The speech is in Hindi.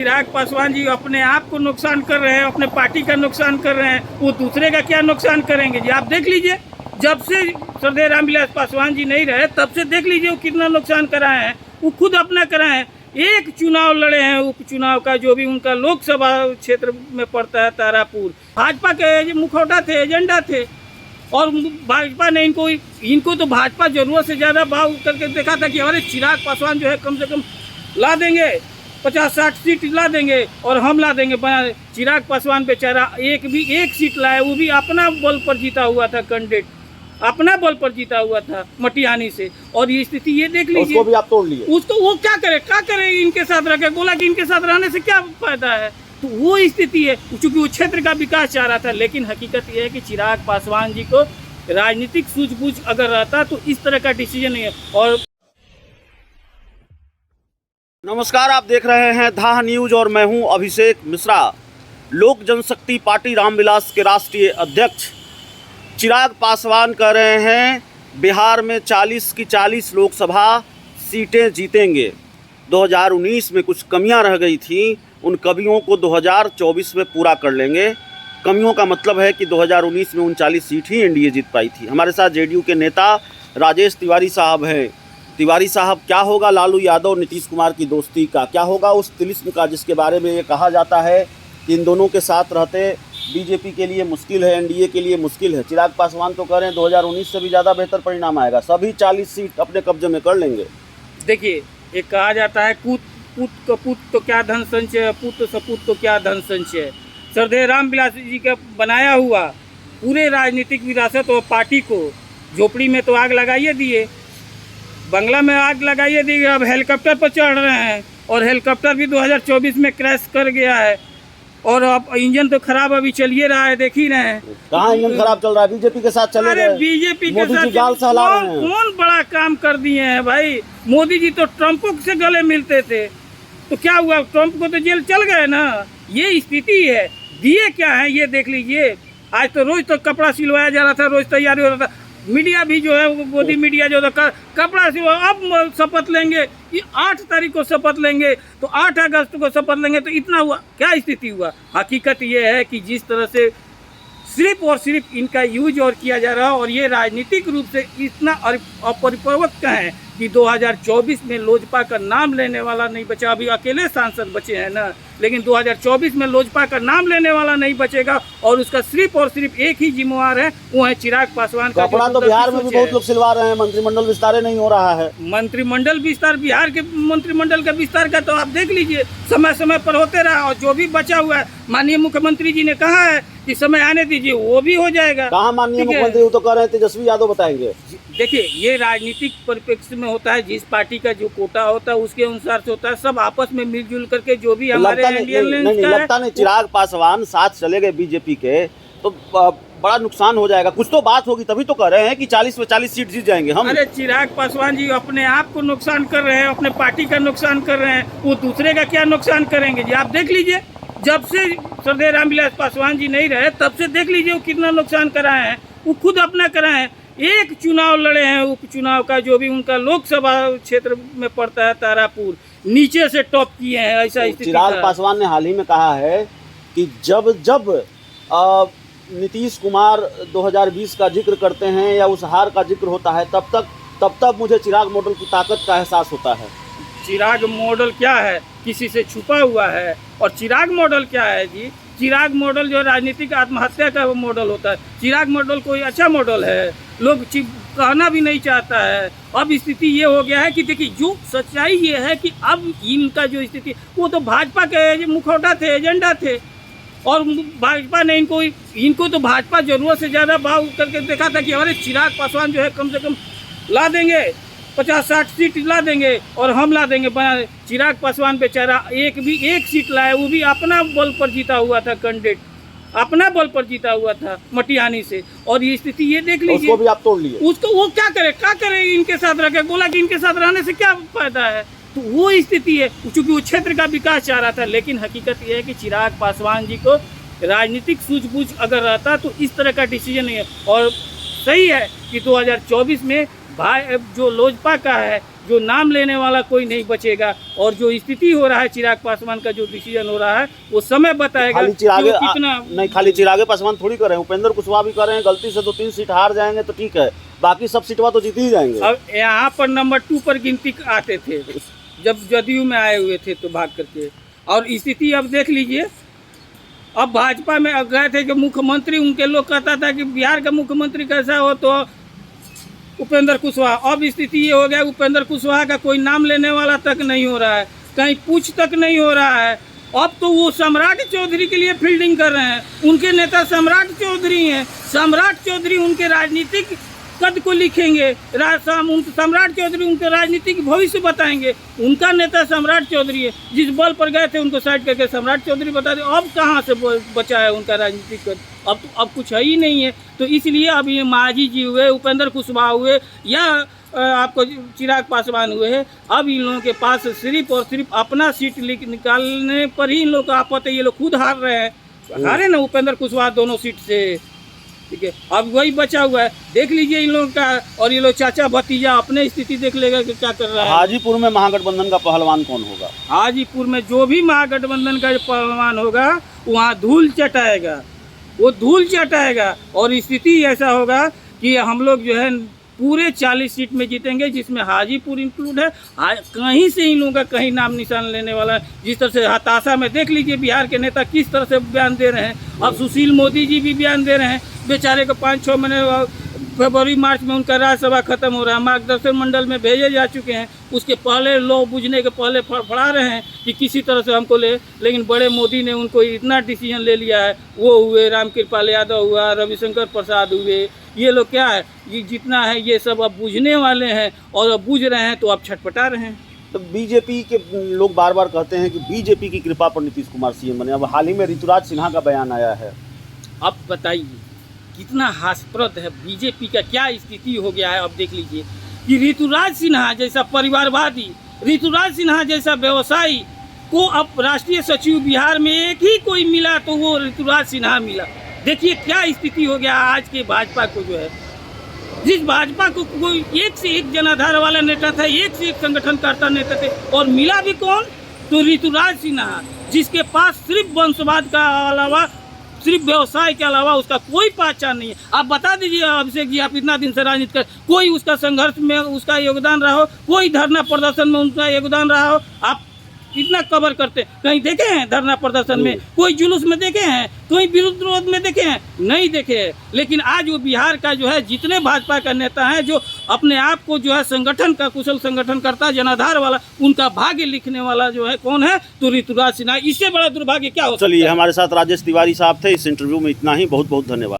चिराग पासवान जी अपने आप को नुकसान कर रहे हैं, अपने पार्टी का नुकसान कर रहे हैं, वो दूसरे का क्या नुकसान करेंगे जी। आप देख लीजिए, जब से श्रद्धेय रामविलास पासवान जी नहीं रहे तब से देख लीजिए वो कितना नुकसान कराए हैं। वो खुद अपना कराए हैं। एक चुनाव लड़े हैं, उपचुनाव का जो भी उनका लोकसभा क्षेत्र में पड़ता है तारापुर, भाजपा के मुखौटा थे, एजेंडा थे, और भाजपा ने इनको तो भाजपा जरूरत से ज़्यादा भाव करके देखा था कि हमारे चिराग पासवान जो है कम से कम ला देंगे 50-60 सीट ला देंगे और हम ला देंगे। चिराग पासवान बेचारा एक सीट लाए, वो भी अपना बल पर जीता हुआ था, कैंडिडेट अपना बल पर जीता हुआ था मटिहानी से। और ये स्थिति ये देख लीजिए, उसको भी आप तोड़ लिए। उसको वो क्या करे इनके साथ रखे, बोला कि इनके साथ रहने से क्या फायदा है। तो वो स्थिति है, चूंकि वो क्षेत्र का विकास चाह रहा था। लेकिन हकीकत ये है कि चिराग पासवान जी को राजनीतिक सूझबूझ अगर रहता तो इस तरह का डिसीजन नहीं है। और नमस्कार, आप देख रहे हैं धाह न्यूज और मैं हूं अभिषेक मिश्रा। लोक जनशक्ति पार्टी रामविलास के राष्ट्रीय अध्यक्ष चिराग पासवान कह रहे हैं बिहार में 40 की 40 लोकसभा सीटें जीतेंगे। 2019 में कुछ कमियां रह गई थी, उन कमियों को 2024 में पूरा कर लेंगे। कमियों का मतलब है कि 2019 में 39 सीट ही एनडीए जीत पाई थी। हमारे साथ जेडीयू के नेता राजेश तिवारी साहब हैं। तिवारी साहब, क्या होगा लालू यादव नीतीश कुमार की दोस्ती का, क्या होगा उस तिलिस्म का जिसके बारे में ये कहा जाता है कि इन दोनों के साथ रहते बीजेपी के लिए मुश्किल है, एनडीए के लिए मुश्किल है। चिराग पासवान तो कह रहे हैं 2019 से भी ज़्यादा बेहतर परिणाम आएगा, सभी 40 सीट अपने कब्जे में कर लेंगे। देखिए, एक कहा जाता है पुत कपूत तो क्या धन संचय, पुत्र सपूत तो क्या धन संचय। श्रद्धेय रामविलास जी का बनाया हुआ पूरे राजनीतिक विरासत और पार्टी को झोपड़ी में तो आग लगाइए दिए, बंगला में आग लगाइए दिए, अब हेलीकॉप्टर पर चढ़ रहे हैं और हेलीकॉप्टर भी 2024 में क्रैश कर गया है। और अब इंजन तो खराब अभी चलिए रहा है, देख ही रहे हैं। कहाँ इंजन खराब चल रहा है, बीजेपी के साथ चले गए। बीजेपी के साथ जाल सहला रहे हैं। कौन बड़ा काम कर दिए हैं भाई। मोदी जी तो ट्रम्प से गले मिलते थे, तो क्या हुआ, ट्रम्प को तो जेल चल गए ना। ये स्थिति है। दिए क्या है ये देख लीजिए। आज तो रोज तो कपड़ा सिलवाया जा रहा था, रोज तैयारी हो रहा था। मीडिया भी जो है, मोदी मीडिया जो था कपड़ा सिलवा, अब शपथ लेंगे, ये 8 तारीख को शपथ लेंगे, तो 8 अगस्त को शपथ लेंगे। तो इतना हुआ, क्या स्थिति हुआ। हकीकत ये है कि जिस तरह से सिर्फ और सिर्फ इनका यूज और किया जा रहा है, और ये राजनीतिक रूप से इतना अपरिपक्व है कि 2024 में लोजपा का नाम लेने वाला नहीं बचा। अभी अकेले सांसद बचे हैं ना, लेकिन 2024 में लोजपा का नाम लेने वाला नहीं बचेगा। और उसका सिर्फ और सिर्फ एक ही जिम्मेवार है, वो है चिराग पासवान का। कपड़ा तो बिहार में भी बहुत लोग सिलवा रहे हैं, मंत्रिमंडल विस्तार नहीं हो रहा है। मंत्रिमंडल विस्तार, बिहार के मंत्रिमंडल का विस्तार का तो आप देख लीजिए, समय समय पर होते रहा। और जो भी बचा हुआ है, माननीय मुख्यमंत्री जी ने कहा है कि समय आने दीजिए, वो भी हो जाएगा। कहाँ माननीय मुख्यमंत्री, वो तो कह रहे हैं तेजस्वी यादव बताएंगे। देखिए, ये राजनीतिक परिप्रेक्ष्य में होता है, जिस पार्टी का जो कोटा होता है उसके अनुसार से होता है। सब आपस में मिलजुल करके जो भी हमारे लगता नहीं चिराग पासवान साथ चले गए बीजेपी के तो बड़ा नुकसान हो जाएगा। कुछ तो बात होगी, तभी तो कह रहे हैं कि 40 में 40 सीट जीत जाएंगे हम। अरे चिराग पासवान जी अपने आप को नुकसान कर रहे हैं, अपने पार्टी का नुकसान कर रहे हैं, वो दूसरे का क्या नुकसान करेंगे जी। आप देख लीजिए, जब से श्रद्धेय रामविलास पासवान जी नहीं रहे तब से देख लीजिए वो कितना नुकसान कराए हैं। वो खुद अपना कराए हैं। एक चुनाव लड़े हैं, उपचुनाव का जो भी उनका लोकसभा क्षेत्र में पड़ता है तारापुर, नीचे से टॉप किए हैं। ऐसा स्थिति। चिराग पासवान ने हाल ही में कहा है कि जब नीतीश कुमार 2020 का जिक्र करते हैं या उस हार का जिक्र होता है, तब मुझे चिराग मॉडल की ताकत का एहसास होता है। चिराग मॉडल क्या है, किसी से छुपा हुआ है। और चिराग मॉडल क्या है जी, चिराग मॉडल जो राजनीतिक आत्महत्या का मॉडल होता है। चिराग मॉडल कोई अच्छा मॉडल है, लोग कहना भी नहीं चाहता है। अब स्थिति ये हो गया है कि देखिए, जो सच्चाई ये है कि अब इनका जो स्थिति, वो तो भाजपा के मुखौटा थे, एजेंडा थे, और भाजपा ने इनको तो भाजपा जरूरत से ज़्यादा भाव करके देखा था कि हमारे चिराग पासवान जो है कम से कम ला देंगे 50-60 सीट ला देंगे और हम ला देंगे। चिराग पासवान बेचारा एक सीट लाए, वो भी अपना बल पर जीता हुआ था, कैंडिडेट अपना बल पर जीता हुआ था मटिहानी से। और ये स्थिति ये देख लीजिए, उसको भी आप तोड़ लिए। उसको वो क्या करे इनके साथ रखे, बोला कि इनके साथ रहने से क्या फायदा है। तो वो स्थिति है, चूंकि वो क्षेत्र का विकास चाह रहा था। लेकिन हकीकत ये है कि चिराग पासवान जी को राजनीतिक सूझबूझ अगर रहता तो इस तरह का डिसीजन नहीं है। और सही है कि 2024 में भाई जो लोजपा का है, जो नाम लेने वाला कोई नहीं बचेगा। और जो स्थिति हो रहा है, चिराग पासवान का जो डिसीजन हो रहा है, वो समय बताएगा खाली कि वो चिरागे कितना। नहीं, खाली चिरागे पासवान थोड़ी कर रहे हैं, उपेंद्र कुशवाहा भी कर रहे हैं। गलती से 2-3 सीट हार जाएंगे तो ठीक है, बाकी सब सीटवा तो जीत ही जाएंगे। अब यहाँ पर नंबर 2 पर गिनती आते थे जब जदयू में आए हुए थे तो भाग करके। और स्थिति अब देख लीजिए, अब भाजपा में गए थे कि मुख्यमंत्री, उनके लोग कहता था कि बिहार का मुख्यमंत्री कैसा हो तो उपेंद्र कुशवाहा। अब स्थिति ये हो गया, उपेंद्र कुशवाहा का कोई नाम लेने वाला तक नहीं हो रहा है, कहीं पूछ तक नहीं हो रहा है। अब तो वो सम्राट चौधरी के लिए फील्डिंग कर रहे हैं। उनके नेता सम्राट चौधरी हैं। सम्राट चौधरी उनके राजनीतिक कद को लिखेंगे, सम्राट चौधरी उनके राजनीतिक भविष्य बताएंगे। उनका नेता सम्राट चौधरी है, जिस बल पर गए थे उनको साइड करके सम्राट चौधरी बता दे। अब कहाँ से बचा है उनका राजनीतिक कद? अब कुछ है ही नहीं है। तो इसलिए अब ये मांझी जी हुए, उपेंद्र कुशवाहा हुए, या आपको चिराग पासवान हुए हैं, अब इन लोगों के पास सिर्फ और सिर्फ अपना सीट निकालने पर ही इन लोग का आपत है। ये लोग खुद हार रहे हैं, हारे ना उपेंद्र कुशवाहा दोनों सीट से, ठीक है। अब वही बचा हुआ है, देख लीजिए इन लोगों का। और ये लोग चाचा भतीजा अपने स्थिति देख लेगा कि क्या कर रहा है। हाजीपुर में महागठबंधन का पहलवान कौन होगा? हाजीपुर में जो भी महागठबंधन का पहलवान होगा वहाँ धूल चटाएगा, वो धूल चटाएगा। और स्थिति ऐसा होगा कि हम लोग जो है पूरे 40 सीट में जीतेंगे, जिसमें हाजीपुर इंक्लूड है। कहीं से इन लोगों का कहीं नाम निशान लेने वाला है। जिस तरह से हताशा में देख लीजिए बिहार के नेता किस तरह से बयान दे रहे हैं। अब सुशील मोदी जी भी बयान दे रहे हैं, बेचारे को 5-6 महीने फरवरी मार्च में उनका राज्यसभा खत्म हो रहा है, मार्गदर्शन मंडल में भेजे जा चुके हैं। उसके पहले लो बुझने के पहले फड़फड़ा रहे हैं कि किसी तरह से हमको ले, लेकिन बड़े मोदी ने उनको इतना डिसीजन ले लिया है। वो हुए रामकृपाल यादव हुआ, रविशंकर प्रसाद हुए, ये लोग क्या है, ये जितना है ये सब अब बुझने वाले हैं। और अब बुझ रहे हैं तो अब छटपटा रहे हैं। तो बीजेपी के लोग बार बार कहते हैं कि बीजेपी की कृपा पर नीतीश कुमार सीएम बने। अब हाल ही में ऋतुराज सिन्हा का बयान आया है। अब बताइए कितना हास्यप्रद है, बीजेपी का क्या स्थिति हो गया है। अब देख लीजिए कि ऋतुराज सिन्हा जैसा परिवारवादी, ऋतुराज सिन्हा जैसा व्यवसायी को अब राष्ट्रीय सचिव बिहार में एक ही कोई मिला तो वो ऋतुराज सिन्हा मिला। देखिए क्या स्थिति हो गया आज के भाजपा को, जो है जिस भाजपा को कोई एक से एक जनाधार वाला नेता था, एक से एक संगठनकर्ता नेता थे, और मिला भी कौन? तो ऋतुराज सिन्हा, जिसके पास सिर्फ वंशवाद का अलावा, सिर्फ व्यवसाय के अलावा उसका कोई पहचान नहीं है। आप बता दीजिए अभिषेक जी, आप इतना दिन से राजनीति कर, कोई उसका संघर्ष में उसका योगदान रहा हो, कोई धरना प्रदर्शन में उनका योगदान रहा हो? आप इतना कवर करते कहीं देखे हैं धरना प्रदर्शन में? कोई जुलूस में देखे हैं? कोई विरोध में देखे हैं? नहीं देखे हैं। लेकिन आज वो बिहार का जो है जितने भाजपा का नेता हैं, जो अपने आप को जो है संगठन का कुशल संगठन करता, जनाधार वाला, उनका भाग्य लिखने वाला जो है कौन है? तो ऋतुराज सिन्हा। इससे बड़ा दुर्भाग्य क्या हो सकता है? चलिए, हमारे साथ राजेश तिवारी साहब थे। इस इंटरव्यू में इतना ही। बहुत बहुत धन्यवाद।